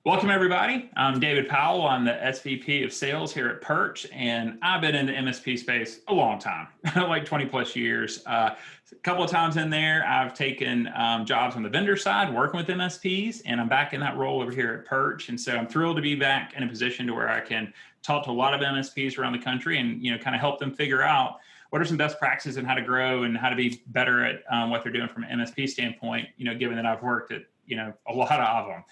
Welcome, everybody. I'm David Powell. I'm the SVP of Sales here at Perch, and I've been in the MSP space a long time, like 20 plus years. A couple of times in there, I've taken jobs on the vendor side, working with MSPs, and I'm back in that role over here at Perch. And so I'm thrilled to be back in a position to where I can talk to a lot of MSPs around the country and kind of help them figure out what are some best practices and how to grow and how to be better at what they're doing from an MSP standpoint, given that I've worked at a lot of them.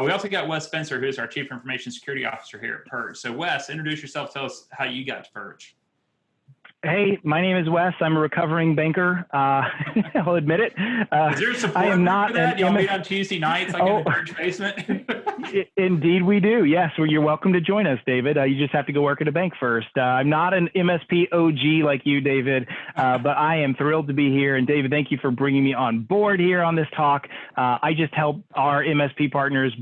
We also got Wes Spencer, who's our Chief Information Security Officer here at Perch. So Wes, introduce yourself. Tell us how you got to Perch. Hey, my name is Wes. I'm a recovering banker. I'll admit it. Is there a support group for that? Y'all meet on Tuesday nights, like in the Perch basement? Indeed, we do. Yes, well, you're welcome to join us, David. You just have to go work at a bank first. I'm not an MSP OG like you, David, but I am thrilled to be here. And David, thank you for bringing me on board here on this talk. I just help our MSP partners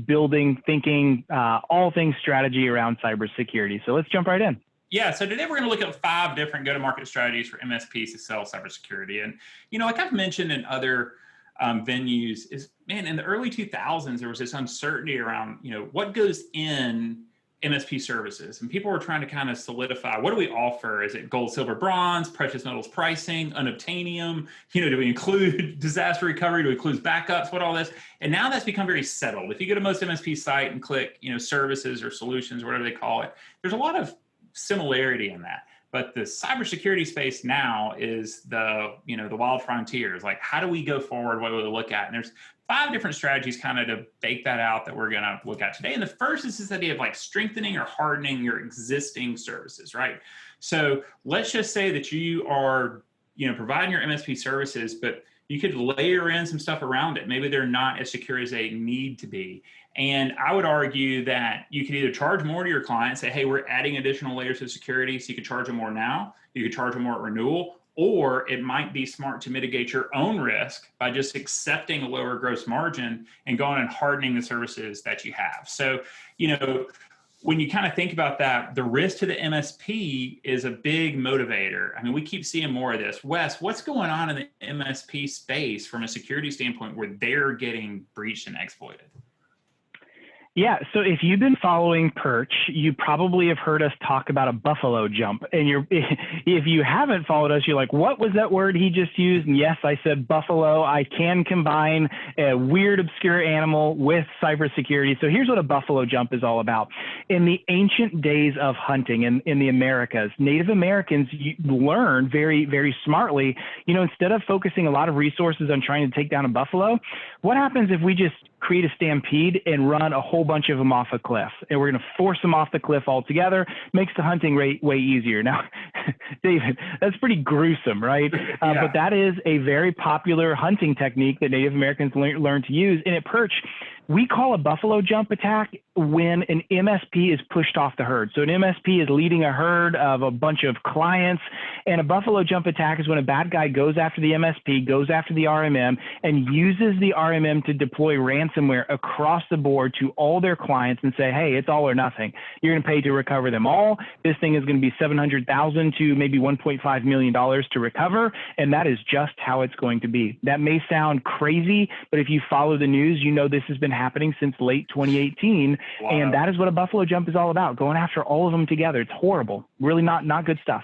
thinking, all things strategy around cybersecurity. So let's jump right in. Yeah, so today we're going to look at 5 different go-to-market strategies for MSPs to sell cybersecurity. And, like I've mentioned in other venues is, man, in the early 2000s, there was this uncertainty around, what goes in MSP services. And people were trying to kind of solidify, what do we offer? Is it gold, silver, bronze, precious metals pricing, unobtainium? Do we include disaster recovery? Do we include backups? What all this? And now that's become very settled. If you go to most MSP site and click, services or solutions, or whatever they call it, there's a lot of similarity in that. But the cybersecurity space now is the wild frontiers. Like, how do we go forward? What do we look at? And there's 5 different strategies kind of to bake that out that we're going to look at today. And the first is this idea of like strengthening or hardening your existing services, right? So let's just say that you are, providing your MSP services, but you could layer in some stuff around it. Maybe they're not as secure as they need to be. And I would argue that you could either charge more to your client, say, hey, we're adding additional layers of security, so you could charge them more now, you could charge them more at renewal, or it might be smart to mitigate your own risk by just accepting a lower gross margin and going and hardening the services that you have. So, when you kind of think about that, the risk to the MSP is a big motivator. I mean, we keep seeing more of this. Wes, what's going on in the MSP space from a security standpoint where they're getting breached and exploited? Yeah, so if you've been following Perch, you probably have heard us talk about a buffalo jump. And if you haven't followed us, you're like, what was that word he just used? And yes, I said buffalo. I can combine a weird, obscure animal with cybersecurity. So here's what a buffalo jump is all about. In the ancient days of hunting in the Americas, Native Americans learned very, very smartly, instead of focusing a lot of resources on trying to take down a buffalo, what happens if we just create a stampede and run a whole bunch of them off a cliff, and we're going to force them off the cliff altogether? Makes the hunting rate way easier. Now, David, that's pretty gruesome, right? Yeah. But that is a very popular hunting technique that Native Americans learned to use. And at Perch, we call a buffalo jump attack when an MSP is pushed off the herd. So an MSP is leading a herd of a bunch of clients, and a buffalo jump attack is when a bad guy goes after the MSP, goes after the RMM, and uses the RMM to deploy ransomware across the board to all their clients and say, hey, it's all or nothing. You're going to pay to recover them all. This thing is going to be $700,000 to maybe $1.5 million to recover, and that is just how it's going to be. That may sound crazy, but if you follow the news, this has been happening since late 2018. Wow. And that is what a buffalo jump is all about, going after all of them together. It's horrible. Really not good stuff.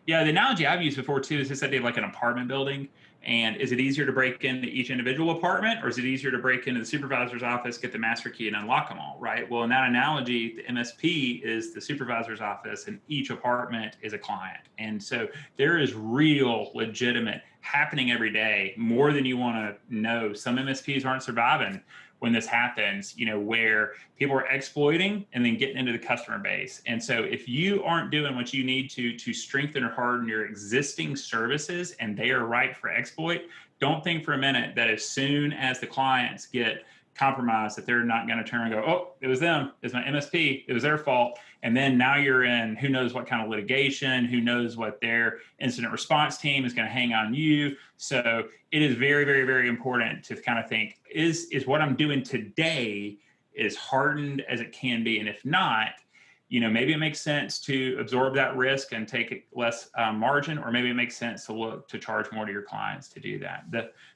Yeah, the analogy I've used before too is this idea of like an apartment building. And is it easier to break into each individual apartment, or is it easier to break into the supervisor's office, get the master key, and unlock them all, right? Well, in that analogy, the MSP is the supervisor's office, and each apartment is a client. And so there is real, legitimate happening every day, more than you want to know. Some MSPs aren't surviving when this happens, where people are exploiting and then getting into the customer base. And so if you aren't doing what you need to strengthen or harden your existing services and they are ripe for exploit, don't think for a minute that as soon as the clients get compromised that they're not going to turn and go, oh, it was them, it's my MSP, it was their fault. And then now you're in who knows what kind of litigation, who knows what their incident response team is going to hang on you. So it is very, very, very important to kind of think, is what I'm doing today as hardened as it can be? And if not, maybe it makes sense to absorb that risk and take less margin, or maybe it makes sense to look to charge more to your clients to do that.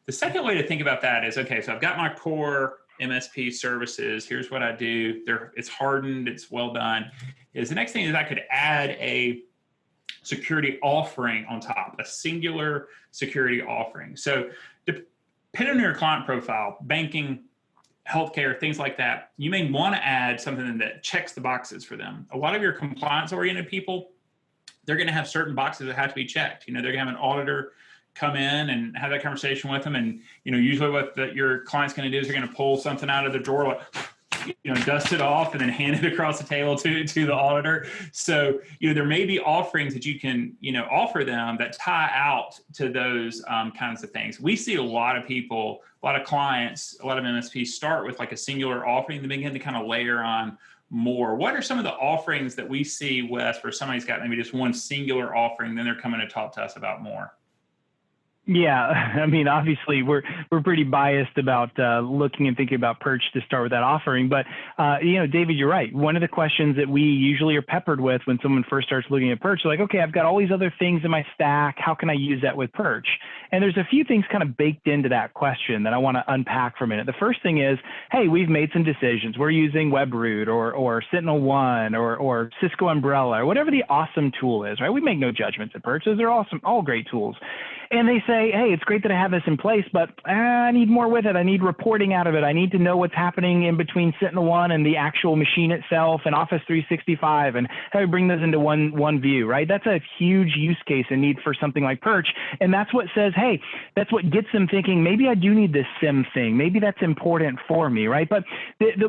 The second way to think about that is, okay, so I've got my core MSP services. Here's what I do. It's hardened. It's well done. Is the next thing is I could add a security offering on top, a singular security offering. So depending on your client profile, banking, healthcare, things like that, you may want to add something that checks the boxes for them. A lot of your compliance-oriented people, they're going to have certain boxes that have to be checked. They're going to have an auditor come in and have that conversation with them. And, usually what your client's going to do is they're going to pull something out of the drawer, like, dust it off and then hand it across the table to the auditor. So, there may be offerings that you can, offer them that tie out to those kinds of things. We see a lot of people, a lot of clients, a lot of MSPs start with like a singular offering and begin to kind of layer on more. What are some of the offerings that we see, Wes, where somebody's got maybe just one singular offering, then they're coming to talk to us about more? Yeah, I mean, obviously we're pretty biased about looking and thinking about Perch to start with that offering. But, David, you're right. One of the questions that we usually are peppered with when someone first starts looking at Perch, like, okay, I've got all these other things in my stack. How can I use that with Perch? And there's a few things kind of baked into that question that I want to unpack for a minute. The first thing is, hey, we've made some decisions. We're using WebRoot or SentinelOne or Cisco Umbrella or whatever the awesome tool is, right? We make no judgments at Perch. Those are awesome, all great tools. And they say, hey, it's great that I have this in place, but I need more with it. I need reporting out of it. I need to know what's happening in between SentinelOne and the actual machine itself and Office 365 and how we bring those into one view, right? That's a huge use case and need for something like Perch. And that's what says, hey, that's what gets them thinking, maybe I do need this SIM thing. Maybe that's important for me, right? But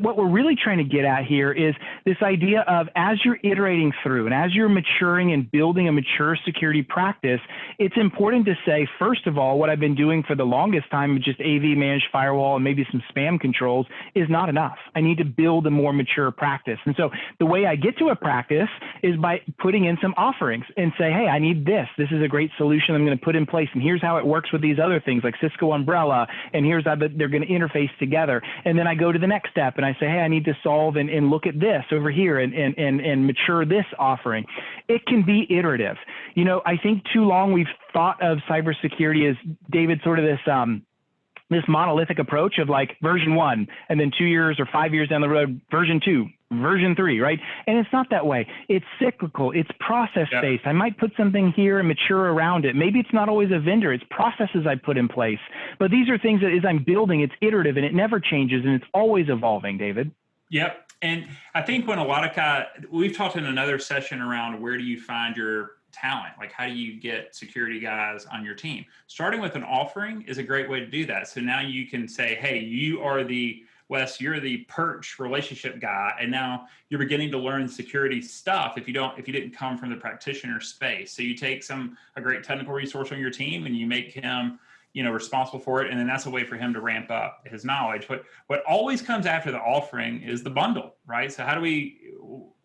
what we're really trying to get at here is this idea of as you're iterating through and as you're maturing and building a mature security practice, it's important to say, first of all, what I've been doing for the longest time, just AV managed firewall and maybe some spam controls, is not enough. I need to build a more mature practice. And so the way I get to a practice is by putting in some offerings and say, hey, I need this. This is a great solution I'm going to put in place. And here's how it works with these other things like Cisco Umbrella. And here's how they're going to interface together. And then I go to the next step and I say, hey, I need to solve and look at this over here and mature this offering. It can be iterative. I think too long we've thought of cybersecurity as, David, sort of this monolithic approach of like version 1, and then 2 years or 5 years down the road, version 2, version 3, right? And it's not that way. It's cyclical. It's process-based. I might put something here and mature around it. Maybe it's not always a vendor. It's processes I put in place. But these are things that as I'm building, it's iterative and it never changes and it's always evolving, David. Yep. And I think when we've talked in another session around where do you find your talent? Like, how do you get security guys on your team? Starting with an offering is a great way to do that. So now you can say, hey, you're the Perch relationship guy. And now you're beginning to learn security stuff if you didn't come from the practitioner space. So you take a great technical resource on your team and you make him, responsible for it. And then that's a way for him to ramp up his knowledge. But what always comes after the offering is the bundle, right? So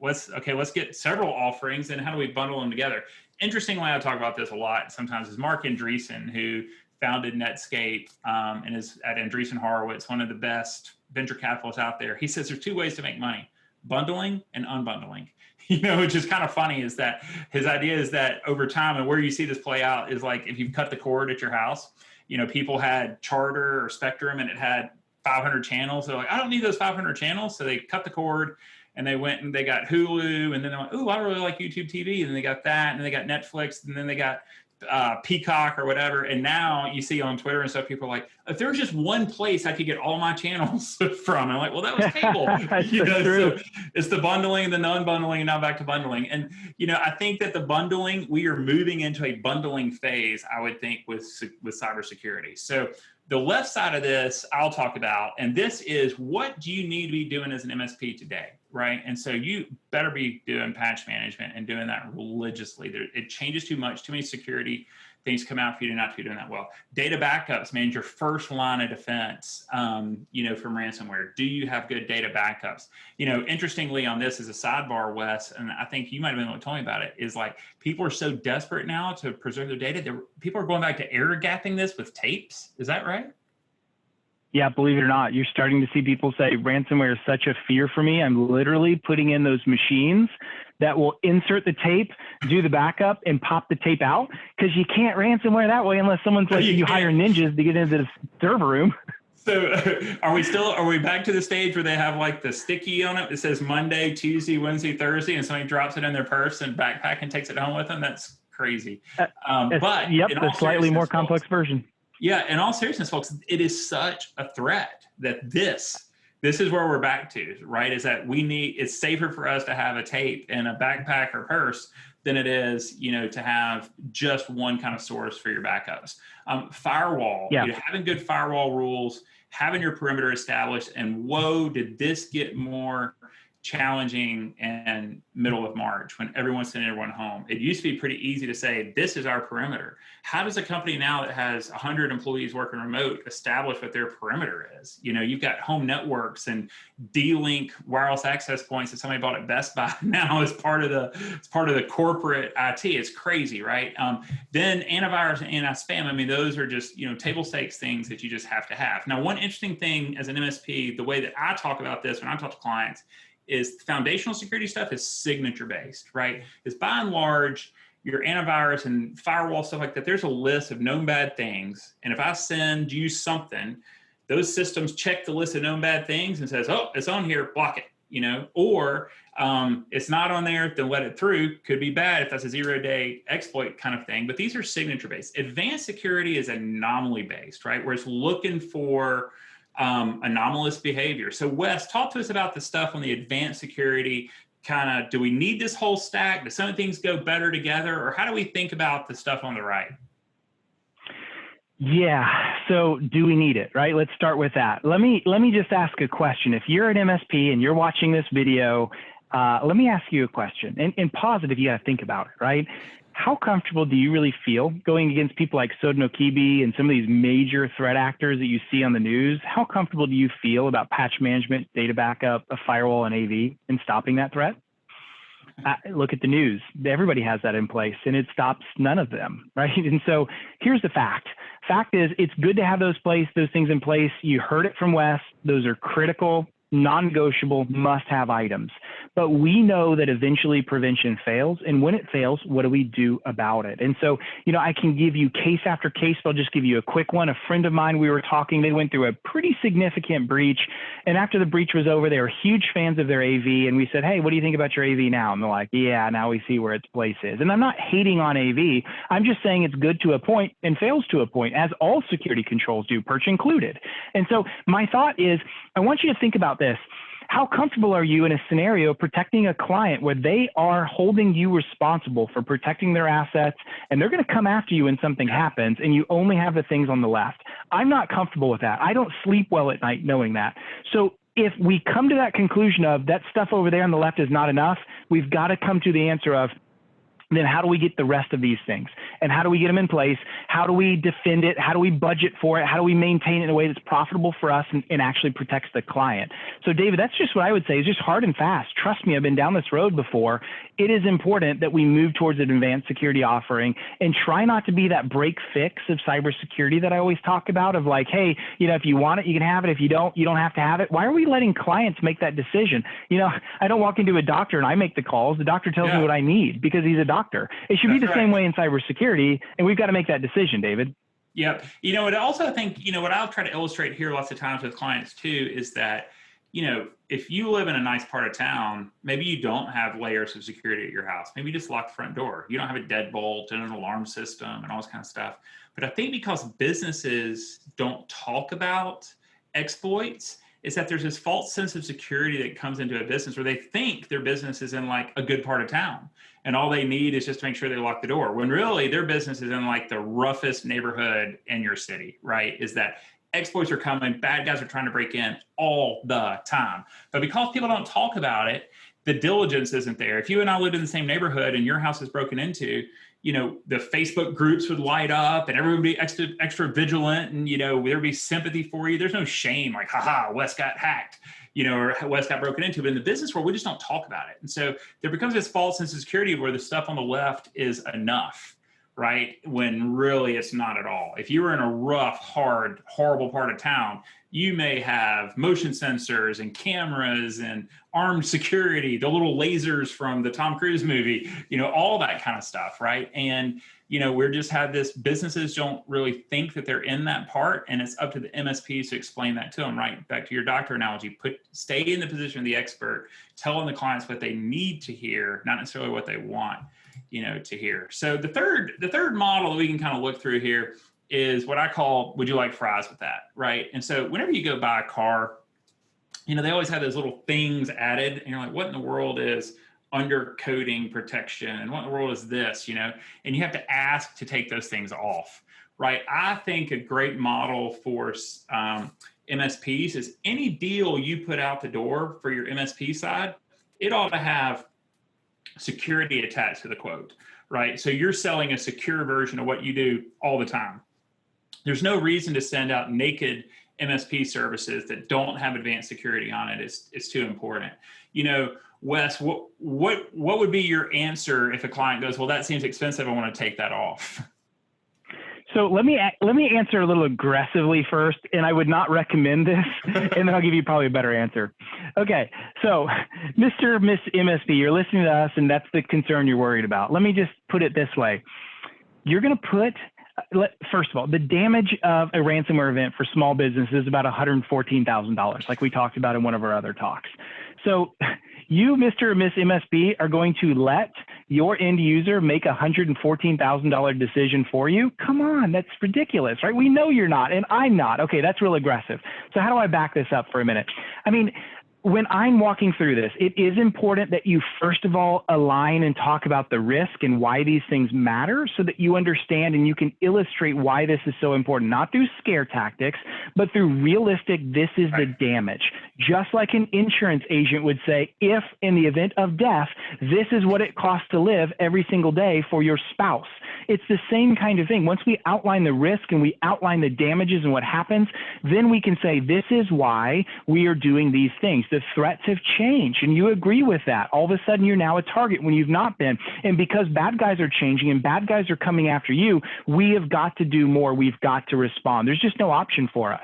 let's get several offerings and how do we bundle them together? Interestingly, I talk about this a lot sometimes, is Mark Andreessen, who founded Netscape and is at Andreessen Horowitz, one of the best venture capitalists out there. He says there's 2 ways to make money: bundling and unbundling. Which is kind of funny, is that his idea is that over time, and where you see this play out is like if you've cut the cord at your house, people had Charter or Spectrum and it had 500 channels. They're like, I don't need those 500 channels. So they cut the cord and they went and they got Hulu. And then they went, ooh, I really like YouTube TV. And then they got that. And then they got Netflix. And then they got Peacock or whatever. And now you see on Twitter and stuff, people are like, if there's just one place I could get all my channels from, I'm like, well, that was cable. So it's the bundling, the non-bundling, and now back to bundling. And, I think that the bundling, we are moving into a bundling phase, I would think, with cybersecurity. So the left side of this, I'll talk about, and this is what do you need to be doing as an MSP today, right? And so you better be doing patch management and doing that religiously. It changes too much, too many security things come out for you to not be doing that well. Data backups, man, your first line of defense, from ransomware. Do you have good data backups? Interestingly on this as a sidebar, Wes, and I think you might have been the one who told me about it, is like people are so desperate now to preserve their data. People are going back to air gapping this with tapes. Is that right? Yeah, believe it or not, you're starting to see people say ransomware is such a fear for me. I'm literally putting in those machines that will insert the tape, do the backup, and pop the tape out, because you can't ransomware that way unless someone's like, you hire ninjas to get into the server room. So are we back to the stage where they have like the sticky on it that says Monday, Tuesday, Wednesday, Thursday, and somebody drops it in their purse and backpack and takes it home with them? That's crazy. But yep, in the all slightly more seriousness, complex folks, version. yeah, in all seriousness, folks, it is such a threat that this is where we're back to, right? Is that it's safer for us to have a tape in a backpack or purse than it is, to have just one kind of source for your backups. Firewall, Yeah. Having good firewall rules, having your perimeter established, and whoa, did this get more challenging in middle of March when everyone's sending everyone home. It used to be pretty easy to say, this is our perimeter. How does a company now that has 100 employees working remote establish what their perimeter is? You've got home networks and D-Link wireless access points that somebody bought at Best Buy now as part of the corporate IT. It's crazy, right? Then antivirus and anti-spam. I mean, those are just, table stakes things that you just have to have. Now, one interesting thing as an MSP, the way that I talk about this when I talk to clients is foundational security stuff is signature based, right? Is by and large, your antivirus and firewall stuff like that, there's a list of known bad things. And if I send you something, those systems check the list of known bad things and says, oh, it's on here, block it, or it's not on there, then let it through. Could be bad if that's a 0-day exploit kind of thing. But these are signature based. Advanced security is anomaly based, right? Where it's looking for anomalous behavior. So Wes, talk to us about the stuff on the advanced security. Kind of, do we need this whole stack? Do some things go better together, or how do we think about the stuff on the right? Yeah. So do we need it, right? Let's start with that. Let me just ask a question. If you're an MSP and you're watching this video, let me ask you a question. And positive, you got to think about it, right? How comfortable do you really feel going against people like Sodinokibi and some of these major threat actors that you see on the news? How comfortable do you feel about patch management, data backup, a firewall, and AV, and stopping that threat? Look at the news. Everybody has that in place, and it stops none of them, right? And so here's the fact. Fact is, it's good to have those things in place. You heard it from Wes. Those are critical, non-negotiable, must-have items. But we know that eventually prevention fails. And when it fails, what do we do about it? And so, I can give you case after case, but I'll just give you a quick one. A friend of mine, we were talking, they went through a pretty significant breach. And after the breach was over, they were huge fans of their AV. And we said, hey, what do you think about your AV now? And they're like, yeah, now we see where its place is. And I'm not hating on AV. I'm just saying it's good to a point and fails to a point, as all security controls do, perch included. And so my thought is, I want you to think about this. How comfortable are you in a scenario protecting a client where they are holding you responsible for protecting their assets, and they're going to come after you when something happens, and you only have the things on the left? I'm not comfortable with that. I don't sleep well at night knowing that. So if we come to that conclusion of that stuff over there on the left is not enough, we've got to come to the answer of, then how do we get the rest of these things? And how do we get them in place? How do we defend it? How do we budget for it? How do we maintain it in a way that's profitable for us and actually protects the client? So David, that's just what I would say is just hard and fast. Trust me, I've been down this road before. It is important that we move towards an advanced security offering and try not to be that break fix of cybersecurity that I always talk about of like, hey, if you want it, you can have it. If you don't have to have it. Why are we letting clients make that decision? I don't walk into a doctor and I make the calls. The doctor tells me what I need because he's a doctor. It should be the same way in cybersecurity, and we've got to make that decision, David. Yep. And also I think, what I'll try to illustrate here lots of times with clients too, is that, if you live in a nice part of town, maybe you don't have layers of security at your house. Maybe you just lock the front door. You don't have a deadbolt and an alarm system and all this kind of stuff. But I think because businesses don't talk about exploits, is that there's this false sense of security that comes into a business where they think their business is in like a good part of town. And all they need is just to make sure they lock the door, when really their business is in like the roughest neighborhood in your city, right? Is that exploits are coming, bad guys are trying to break in all the time. But because people don't talk about it, the diligence isn't there. If you and I lived in the same neighborhood and your house is broken into, the Facebook groups would light up and everyone would be extra vigilant, and, there'd be sympathy for you. There's no shame like, haha, Wes got hacked, or Wes got broken into. But in the business world, we just don't talk about it. And so there becomes this false sense of security where the stuff on the left is enough, right? When really it's not at all. If you were in a rough, hard, horrible part of town, you may have motion sensors and cameras and armed security, the little lasers from the Tom Cruise movie, all that kind of stuff, right? And we're just had this, businesses don't really think that they're in that part, and it's up to the MSPs to explain that to them, right? Back to your doctor analogy, stay in the position of the expert, telling the clients what they need to hear, not necessarily what they want, to hear. So the third model that we can kind of look through here is what I call, would you like fries with that, right? And so whenever you go buy a car, they always have those little things added, and you're like, what in the world is undercoating protection, and what in the world is this, and you have to ask to take those things off, right? I think a great model for MSPs is any deal you put out the door for your MSP side, it ought to have security attached to the quote, right? So you're selling a secure version of what you do all the time. There's no reason to send out naked MSP services that don't have advanced security on it. It's too important. Wes, what would be your answer if a client goes, well, that seems expensive, I want to take that off? So let me answer a little aggressively first, and I would not recommend this, and then I'll give you probably a better answer. Okay, so Mr. or Miss MSP, you're listening to us, and that's the concern you're worried about. Let me just put it this way. You're going to put, first of all, the damage of a ransomware event for small businesses is about $114,000, like we talked about in one of our other talks. So you, Mr. or Miss MSP, are going to let your end user make a $114,000 decision for you? Come on, that's ridiculous, right? We know you're not, and I'm not. Okay, that's real aggressive. So how do I back this up for a minute? I mean, when I'm walking through this, it is important that you first of all align and talk about the risk and why these things matter so that you understand and you can illustrate why this is so important, not through scare tactics, but through realistic, this is the damage. Just like an insurance agent would say, if in the event of death, this is what it costs to live every single day for your spouse. It's the same kind of thing. Once we outline the risk and we outline the damages and what happens, then we can say, this is why we are doing these things. The threats have changed, and you agree with that. All of a sudden, you're now a target when you've not been. And because bad guys are changing and bad guys are coming after you, we have got to do more. We've got to respond. There's just no option for us.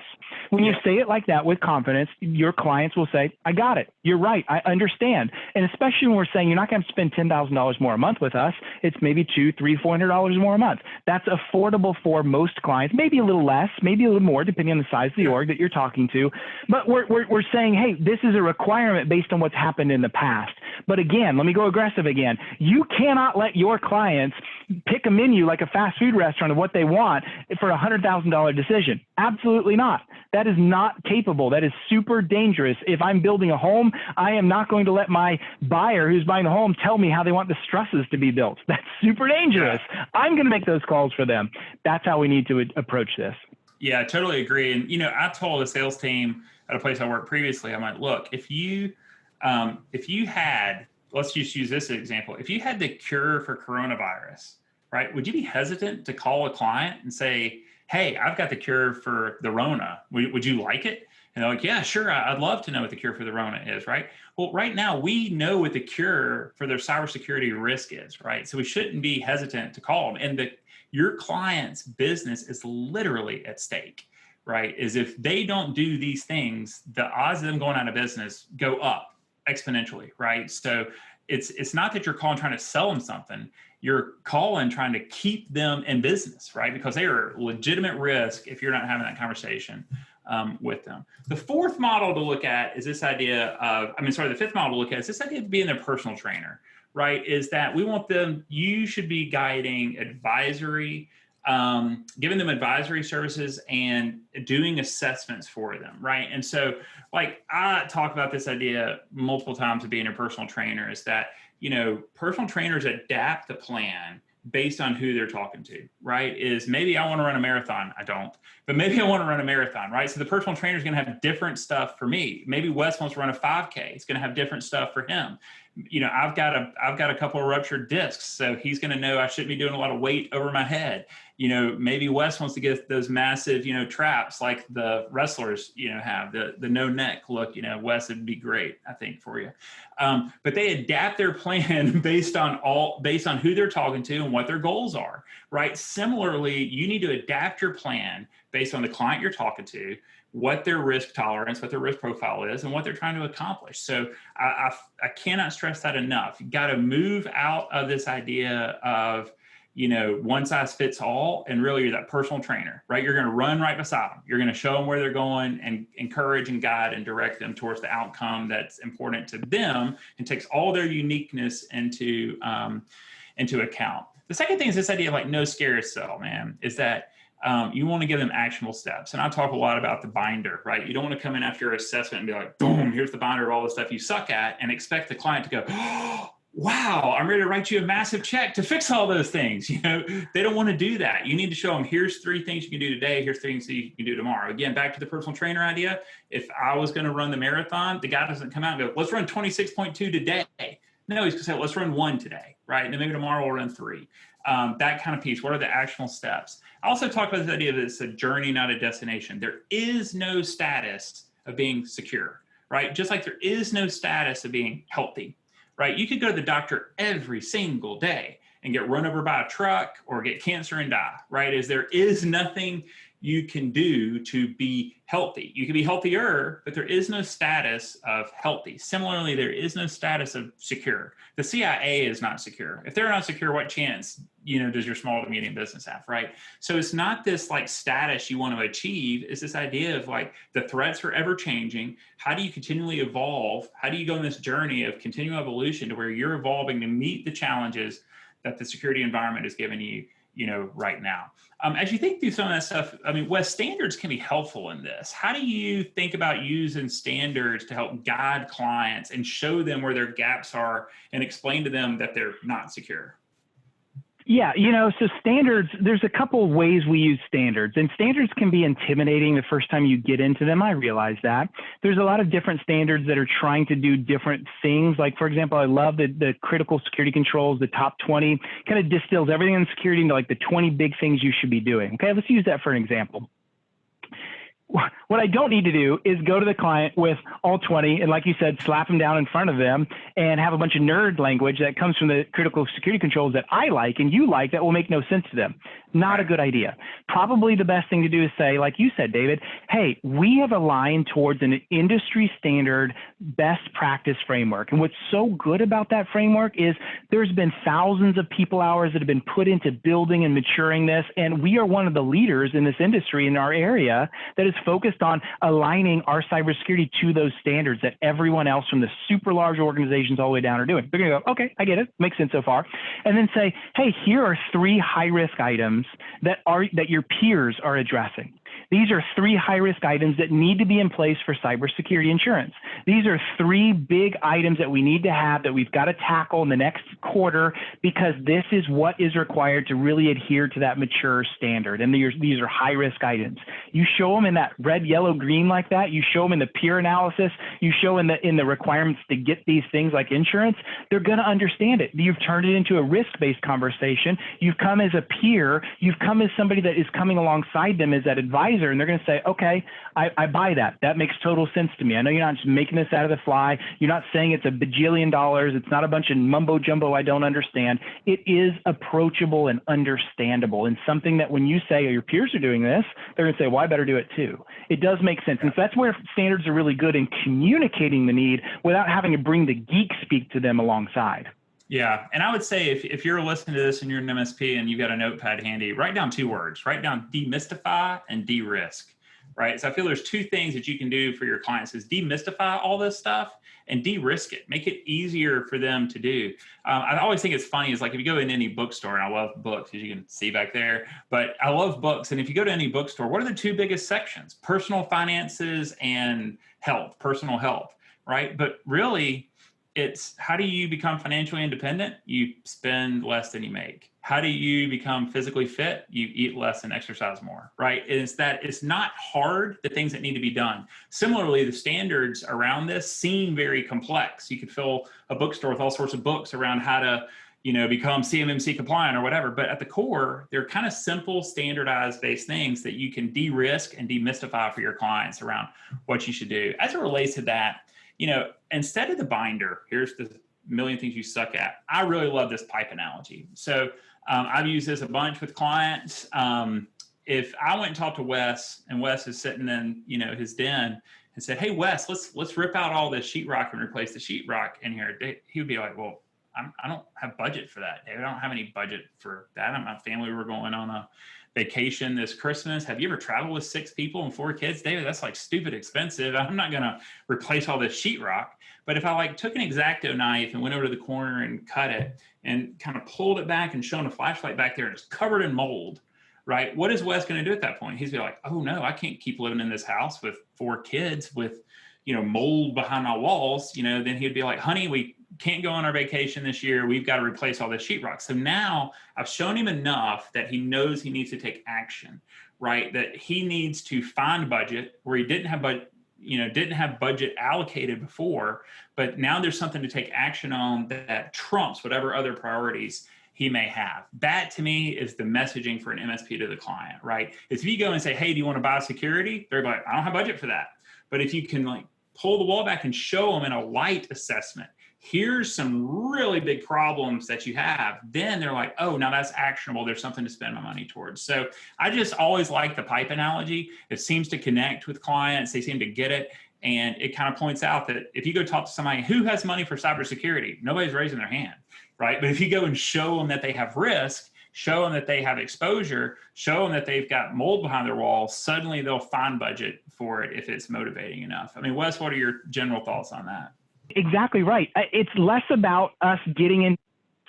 When you say it like that with confidence, your clients will say, I got it. You're right. I understand. And especially when we're saying you're not going to spend $10,000 more a month with us, it's maybe $200, $300, $400 more a month. That's affordable for most clients, maybe a little less, maybe a little more, depending on the size of the org that you're talking to. But we're saying, hey, this is a requirement based on what's happened in the past. But again, let me go aggressive again. You cannot let your clients pick a menu like a fast food restaurant of what they want for a $100,000 decision. Absolutely not. That is not capable. That is super dangerous. If I'm building a home, I am not going to let my buyer who's buying the home tell me how they want the trusses to be built. That's super dangerous. I'm going to make those calls for them. That's how we need to approach this. Yeah, I totally agree. And, I told the sales team at a place I worked previously, I'm like, look, if you had, let's just use this example. If you had the cure for coronavirus, right, would you be hesitant to call a client and say, hey, I've got the cure for the Rona. Would you like it? And they're like, yeah, sure. I'd love to know what the cure for the Rona is, right? Well, right now we know what the cure for their cybersecurity risk is, right? So we shouldn't be hesitant to call them. And your client's business is literally at stake, right? Is if they don't do these things, the odds of them going out of business go up exponentially, right? So it's not that you're calling trying to sell them something. You're calling trying to keep them in business, right? Because they are legitimate risk if you're not having that conversation with them. The fourth model to look at is this idea of, the fifth model to look at is this idea of being their personal trainer, right? Is that we want them, you should be guiding advisory, giving them advisory services and doing assessments for them, right? And so, like I talk about this idea multiple times of being a personal trainer is that, personal trainers adapt the plan based on who they're talking to, right? Is maybe I want to run a marathon. I don't, but maybe I want to run a marathon, right? So the personal trainer is going to have different stuff for me. Maybe Wes wants to run a 5K. It's going to have different stuff for him. I've got a couple of ruptured discs, so he's going to know I shouldn't be doing a lot of weight over my head. maybe Wes wants to get those massive, traps like the wrestlers, have the no neck look, Wes, it'd be great, I think, for you. But they adapt their plan based on who they're talking to and what their goals are, right? Similarly, you need to adapt your plan based on the client you're talking to, what their risk tolerance, what their risk profile is, and what they're trying to accomplish. So I cannot stress that enough. You got to move out of this idea of, one size fits all, and really you're that personal trainer, right? You're going to run right beside them. You're going to show them where they're going and encourage and guide and direct them towards the outcome that's important to them and takes all their uniqueness into account. The second thing is this idea of like no scare sell, man, is that you want to give them actionable steps. And I talk a lot about the binder, right? You don't want to come in after your assessment and be like, boom, here's the binder of all the stuff you suck at, and expect the client to go, oh, wow, I'm ready to write you a massive check to fix all those things. They don't want to do that. You need to show them, here's 3 things you can do today. Here's 3 things you can do tomorrow. Again, back to the personal trainer idea. If I was going to run the marathon, the guy doesn't come out and go, let's run 26.2 today. No, he's going to say, let's run 1 today, right? And then maybe tomorrow we'll run 3. That kind of piece. What are the actionable steps? I also talk about this idea that it's a journey, not a destination. There is no status of being secure, right? Just like there is no status of being healthy, right? You could go to the doctor every single day and get run over by a truck or get cancer and die, right? There is nothing you can do to be healthy. You can be healthier, but there is no status of healthy. Similarly, there is no status of secure. The CIA is not secure. If they're not secure, what chance, does your small to medium business have, right? So it's not this like status you want to achieve. It's this idea of like the threats are ever changing. How do you continually evolve? How do you go on this journey of continual evolution to where you're evolving to meet the challenges that the security environment is giving you, right now? As you think through some of that stuff, Wes, standards can be helpful in this. How do you think about using standards to help guide clients and show them where their gaps are and explain to them that they're not secure? Yeah, so standards, there's a couple of ways we use standards, and standards can be intimidating the first time you get into them. I realize that. There's a lot of different standards that are trying to do different things. Like, for example, I love the critical security controls, the top 20, kind of distills everything in security into like the 20 big things you should be doing. Okay, let's use that for an example. What I don't need to do is go to the client with all 20 and, like you said, slap them down in front of them and have a bunch of nerd language that comes from the critical security controls that I like and you like that will make no sense to them. Not a good idea. Probably the best thing to do is say, like you said, David, hey, we have aligned towards an industry standard best practice framework. And what's so good about that framework is there's been thousands of people hours that have been put into building and maturing this. And we are one of the leaders in this industry in our area that is focused on aligning our cybersecurity to those standards that everyone else from the super large organizations all the way down are doing. They're going to go, okay, I get it. Makes sense so far. And then say, hey, here are 3 high-risk items that your peers are addressing. These are 3 high-risk items that need to be in place for cybersecurity insurance. These are 3 big items that we need to have that we've got to tackle in the next quarter because this is what is required to really adhere to that mature standard. And these are high-risk items. You show them in that red, yellow, green like that. You show them in the peer analysis. You show in the requirements to get these things like insurance. They're going to understand it. You've turned it into a risk-based conversation. You've come as a peer. You've come as somebody that is coming alongside them as that advisor. And they're going to say, okay, I buy that. That makes total sense to me. I know you're not just making this out of the fly. You're not saying it's a bajillion dollars. It's not a bunch of mumbo jumbo I don't understand. It is approachable and understandable, and something that when you say, oh, your peers are doing this, they're going to say, well, I better do it too. It does make sense. And so that's where standards are really good in communicating the need without having to bring the geek speak to them alongside. Yeah. And I would say if you're listening to this and you're an MSP and you've got a notepad handy, write down 2 words. Write down demystify and de-risk, right? So I feel there's 2 things that you can do for your clients is demystify all this stuff and de-risk it. Make it easier for them to do. I always think it's funny is like if you go in any bookstore, and I love books as you can see back there, but I love books. And if you go to any bookstore, what are the 2 biggest sections? Personal finances and health, personal health, right? But really, it's how do you become financially independent? You spend less than you make. How do you become physically fit? You eat less and exercise more, right? It's not hard, the things that need to be done. Similarly, the standards around this seem very complex. You could fill a bookstore with all sorts of books around how to, become CMMC compliant or whatever. But at the core, they're kind of simple, standardized based things that you can de-risk and demystify for your clients around what you should do. As it relates to that, instead of the binder, here's the million things you suck at. I really love this pipe analogy. So I've used this a bunch with clients. If I went and talked to Wes, and Wes is sitting in, his den, and said, "Hey, Wes, let's rip out all this sheetrock and replace the sheetrock in here," he would be like, "Well, I don't have budget for that. I don't have any budget for that. My family were going on a vacation this Christmas. Have you ever traveled with 6 people and 4 kids, David? That's like stupid expensive. I'm not going to replace all this sheetrock." But if I took an X-Acto knife and went over to the corner and cut it and kind of pulled it back and shone a flashlight back there and it's covered in mold, right? What is Wes going to do at that point? He's be like, "Oh no, I can't keep living in this house with 4 kids with, mold behind my walls." Then he'd be like, "Honey, we can't go on our vacation this year. We've got to replace all this sheetrock." So now I've shown him enough that he knows he needs to take action, right? That he needs to find budget where he didn't have budget allocated before, but now there's something to take action on that trumps whatever other priorities he may have. That to me is the messaging for an MSP to the client, right? If you go and say, "Hey, do you want to buy security?" They're like, "I don't have budget for that." But if you can pull the wall back and show them in a light assessment, here's some really big problems that you have, then they're like, "Oh, now that's actionable. There's something to spend my money towards." So I just always like the pipe analogy. It seems to connect with clients. They seem to get it. And it kind of points out that if you go talk to somebody who has money for cybersecurity, nobody's raising their hand, right? But if you go and show them that they have risk, show them that they have exposure, show them that they've got mold behind their walls, suddenly they'll find budget for it if it's motivating enough. I mean, Wes, what are your general thoughts on that? Exactly right. It's less about us getting into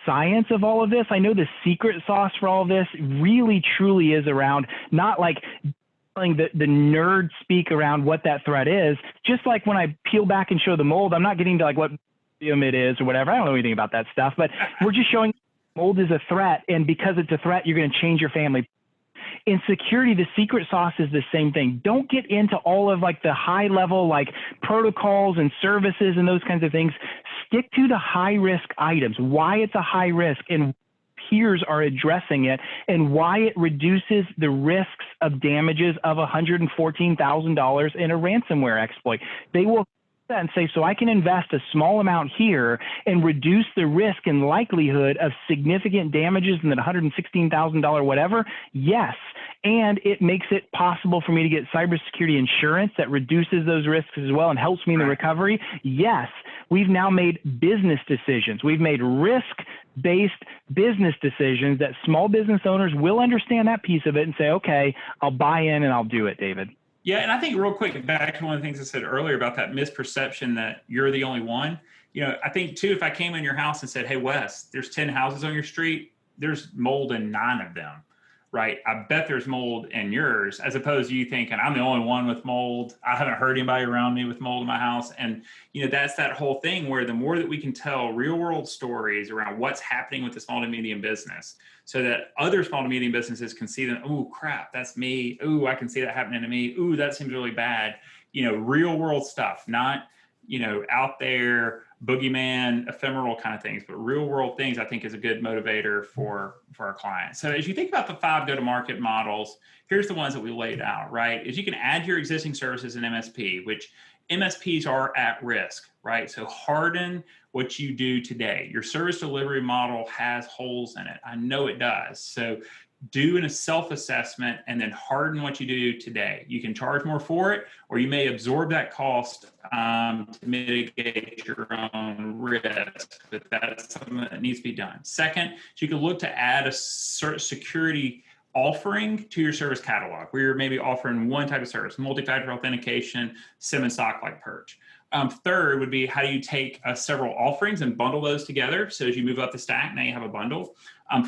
science of all of this. I know the secret sauce for all of this really truly is around not the nerd speak around what that threat is. Just like when I peel back and show the mold, I'm not getting to what it is or whatever. I don't know anything about that stuff, but we're just showing mold is a threat. And because it's a threat, you're going to change your family. In security, the secret sauce is the same thing. Don't get into all of the high level, protocols and services and those kinds of things. Stick to the high risk items, why it's a high risk and peers are addressing it and why it reduces the risks of damages of $114,000 in a ransomware exploit. They will and say, so I can invest a small amount here and reduce the risk and likelihood of significant damages in that $116,000 whatever. Yes. And it makes it possible for me to get cybersecurity insurance that reduces those risks as well and helps me in the recovery. Yes. We've now made business decisions. We've made risk-based business decisions that small business owners will understand that piece of it and say, okay, I'll buy in and I'll do it, David. Yeah, and I think real quick, back to one of the things I said earlier about that misperception that you're the only one. I think too, if I came in your house and said, "Hey, Wes, there's 10 houses on your street, there's mold in 9 of them," right? I bet there's mold in yours, as opposed to you thinking, "I'm the only one with mold. I haven't heard anybody around me with mold in my house." And, that's that whole thing where the more that we can tell real world stories around what's happening with the small to medium business so that other small to medium businesses can see that, "Oh, crap, that's me. Oh, I can see that happening to me. Ooh, that seems really bad." Real world stuff, not, out there, boogeyman, ephemeral kind of things, but real world things, I think is a good motivator for our clients. So as you think about the 5 go-to-market models, here's the ones that we laid out, right? Is you can add your existing services in MSP, which MSPs are at risk, right? So harden what you do today. Your service delivery model has holes in it. I know it does. So do a self-assessment and then harden what you do today. You can charge more for it, or you may absorb that cost to mitigate your own risk, but that's something that needs to be done. Second, so you can look to add a security offering to your service catalog, where you're maybe offering one type of service, multi-factor authentication, SIM and SOC like Purge. Third would be, how do you take several offerings and bundle those together? So as you move up the stack, now you have a bundle.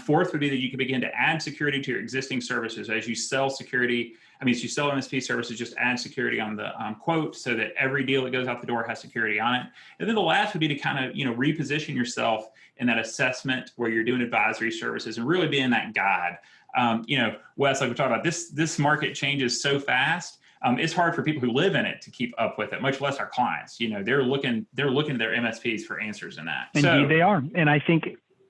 Fourth would be that you can begin to add security to your existing services. As you sell security, as you sell MSP services, just add security on the quote so that every deal that goes out the door has security on it. And then the last would be to kind of, reposition yourself in that assessment where you're doing advisory services and really being that guide. Wes, like we talked about, this market changes so fast. It's hard for people who live in it to keep up with it, much less our clients. They're looking to their MSPs for answers in that. Indeed, they are. And I think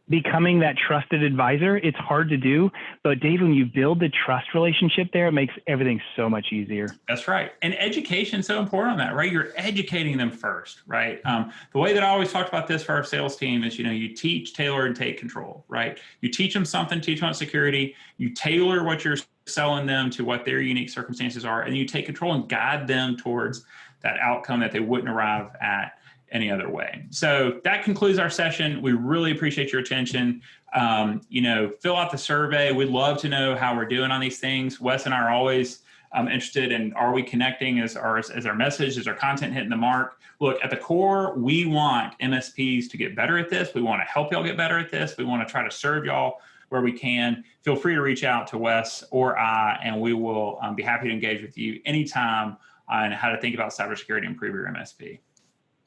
becoming that trusted advisor, it's hard to do. But Dave, when you build the trust relationship there, it makes everything so much easier. That's right. And education is so important on that, right? You're educating them first, right? The way that I always talked about this for our sales team is, you teach, tailor, and take control, right? You teach them something, teach them security, you tailor what you're selling them to what their unique circumstances are, and you take control and guide them towards that outcome that they wouldn't arrive at any other way. So that concludes our session. We really appreciate your attention. Fill out the survey. We'd love to know how we're doing on these things. Wes and I are always interested in, are we connecting? Is our message, is our content hitting the mark? Look, at the core, we want MSPs to get better at this. We want to help y'all get better at this. We want to try to serve y'all where we can. Feel free to reach out to Wes or I, and we will be happy to engage with you anytime on how to think about cybersecurity and improve your MSP.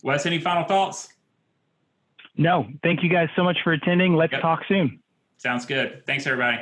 Wes, any final thoughts? No, thank you guys so much for attending. Let's talk soon. Sounds good. Thanks, everybody.